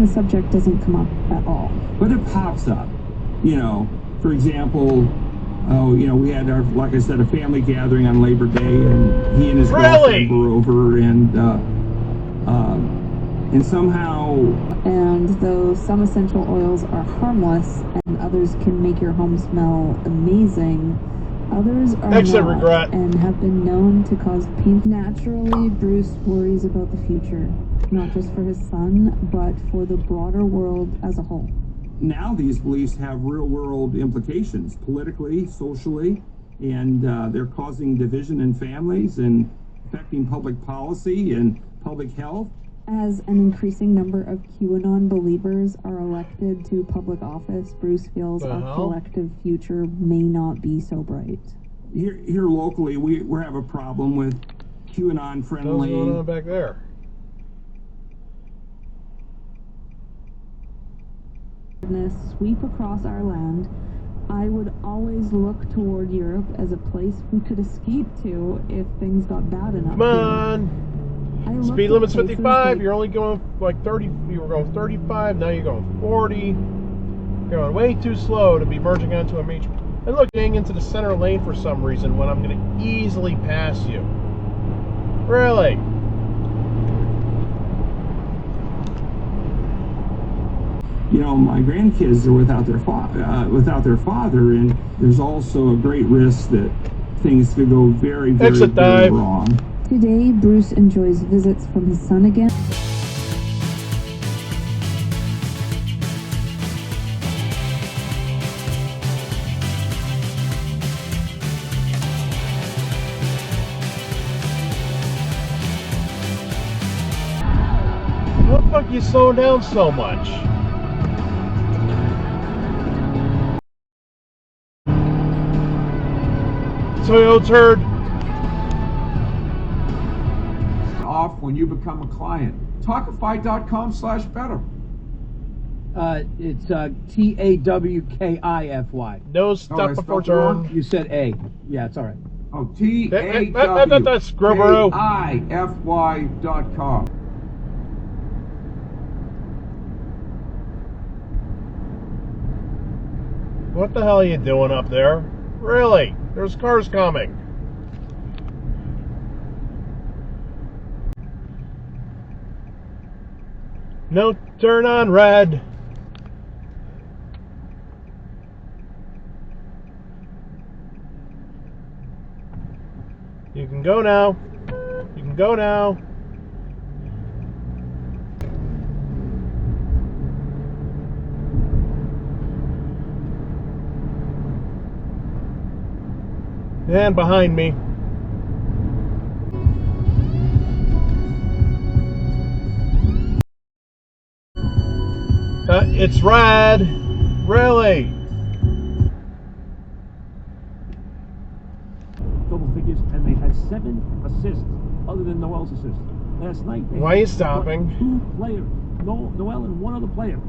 the subject doesn't come up at all. But it pops up. You know, for example, we had like I said, a family gathering on Labor Day, and he and his girlfriend were over, and somehow... And though some essential oils are harmless and others can make your home smell amazing, others are not and have been known to cause pain. Naturally, Bruce worries about the future, not just for his son, but for the broader world as a whole. Now these beliefs have real-world implications, politically, socially, and they're causing division in families and affecting public policy and public health. As an increasing number of QAnon believers are elected to public office, Bruce feels our collective future may not be so bright. Here locally, we have a problem with QAnon-friendly... What's going on back there? Sweep across our land. I would always look toward Europe as a place we could escape to if things got bad enough. Come on! Speed limit's 55, you're only going like 30, you were going 35, now you're going 40. You're going way too slow to be merging onto a major. And look, getting into the center lane for some reason when I'm going to easily pass you. Really? You know, my grandkids are without their father, and there's also a great risk that things could go very, very wrong. Today, Bruce enjoys visits from his son again. What the fuck are you slowing down so much? Toyota turd. Off when you become a client. Talkify.com/better. It's TAWKIFY. No stop before turn. You said A. Yeah, it's all right. Oh, TAWKIFY.com. What the hell are you doing up there? Really? There's cars coming. No turn on red. You can go now. You can go now. And behind me. It's red. Really? Double figures, and they had 7 assists other than Noel's assist. Last night, they why are you stopping? 2 players. Noel and 1 other player.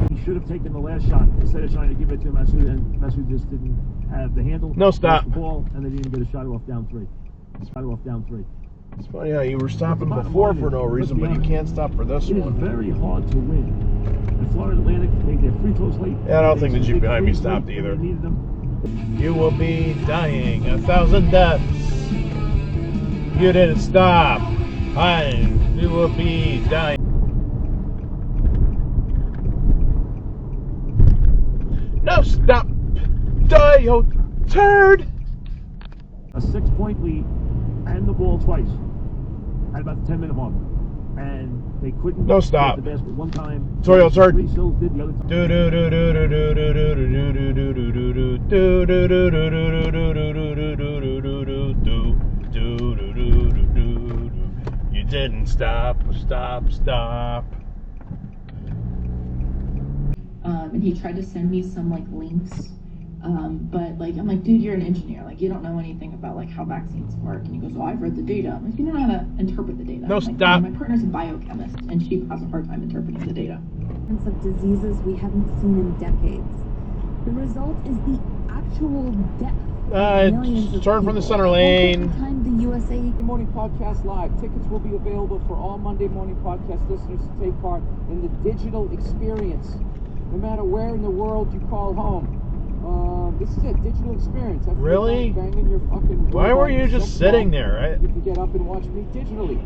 He should have taken the last shot instead of trying to give it to Masu, and Masu just didn't have the handle. No stop. The ball, and they didn't get a shot off down 3. It's funny how you were stopping before for no reason, but you can't stop for this one. It is very hard to win. The Florida Atlantic made their free throws late. Yeah, I don't think the Jeep behind me stopped either. You will be dying 1,000 deaths. You didn't stop. You will be dying. No stop. Die, you turd. A 6-point lead and the ball twice at about the 10-minute mark, and they couldn't no stop. Get the basket one time. Toyo turd. Sills did the other time. You didn't stop. And he tried to send me some like links. But like, I'm like, dude, you're an engineer. Like, you don't know anything about like how vaccines work. And he goes, well, I've read the data. I'm like, you don't know how to interpret the data. No, like, stop. My partner's a biochemist, and she has a hard time interpreting the data. Of diseases we haven't seen in decades. The result is the actual death Turn from the center lane. The USA Morning Podcast Live. Tickets will be available for all Monday Morning Podcast listeners to take part in the digital experience. No matter where in the world you call home. This is it, digital experience. After Really? Banging your fucking Why were you just sitting there? You can get up and watch me digitally.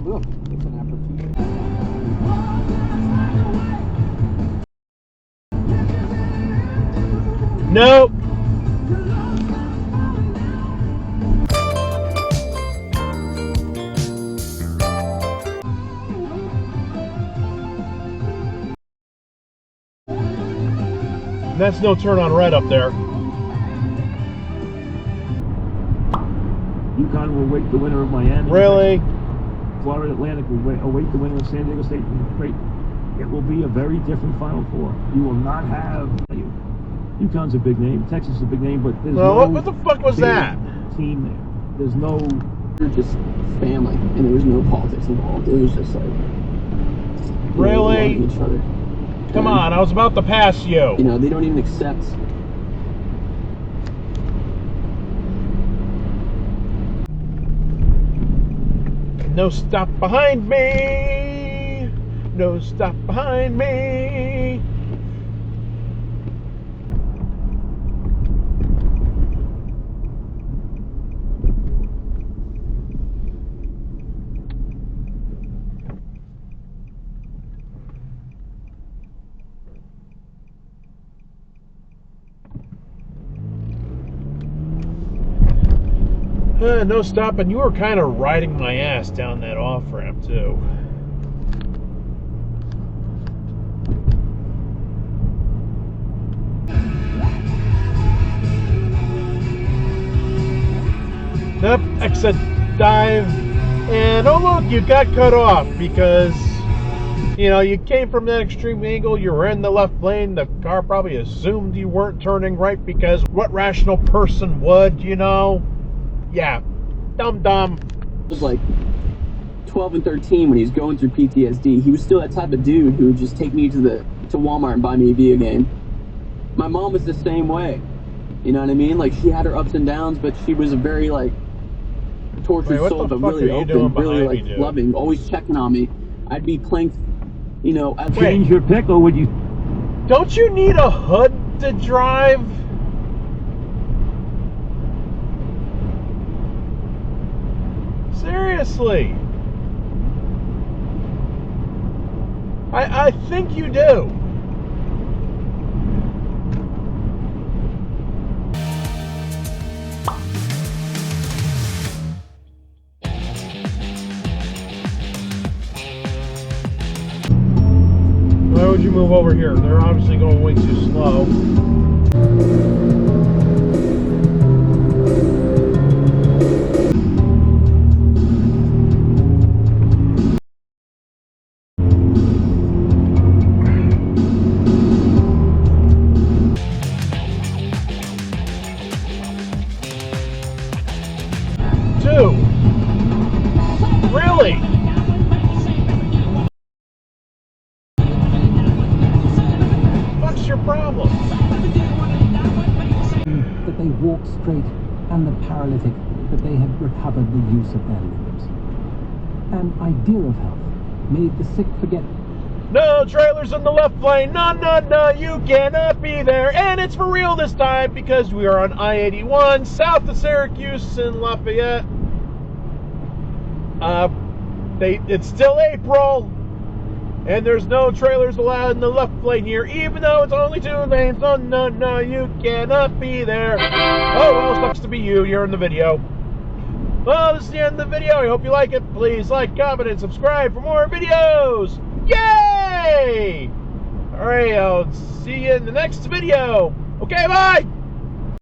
Look, it's an opportunity. Nope. That's no turn on red up there. UConn will await the winner of Miami. Really? Florida Atlantic will await the winner of San Diego State and Creighton. It will be a very different Final Four. You will not have... UConn's a big name. Texas is a big name, but there's no... What the fuck was that? ...team there. There's no... They're just family, and there was no politics involved. It was just like... Really? Each other. Come on, I was about to pass you. You know, they don't even accept... No stop behind me. No stop behind me. No stopping. You were kind of riding my ass down that off-ramp, too. Yep, exit dive. And oh look, you got cut off because, you know, you came from that extreme angle, you were in the left lane, the car probably assumed you weren't turning right because what rational person would, you know? Yeah, dumb. It was like 12 and 13 when he was going through PTSD. He was still that type of dude who would just take me to Walmart and buy me a video game. My mom was the same way. You know what I mean? Like, she had her ups and downs, but she was a very, like, tortured soul, but really open, really, like, loving, always checking on me. I'd be playing, you know... Change your pickle when you... Don't you need a hood to drive? Seriously. I think you do. Why would you move over here? They're obviously going way too slow. Really? What's your problem? That they walk straight and the paralytic that they had recovered the use of their limbs. An idea of health made the sick forget. No trailers in the left lane. No, you cannot be there. And it's for real this time because we are on I-81 south of Syracuse in Lafayette. It's still April, and there's no trailers allowed in the left lane here, even though it's only 2 lanes. No, you cannot be there. Oh, well, sucks to be you. You're in the video. Well, this is the end of the video. I hope you like it. Please like, comment, and subscribe for more videos. Yay! Alright, I'll see you in the next video. Okay, bye!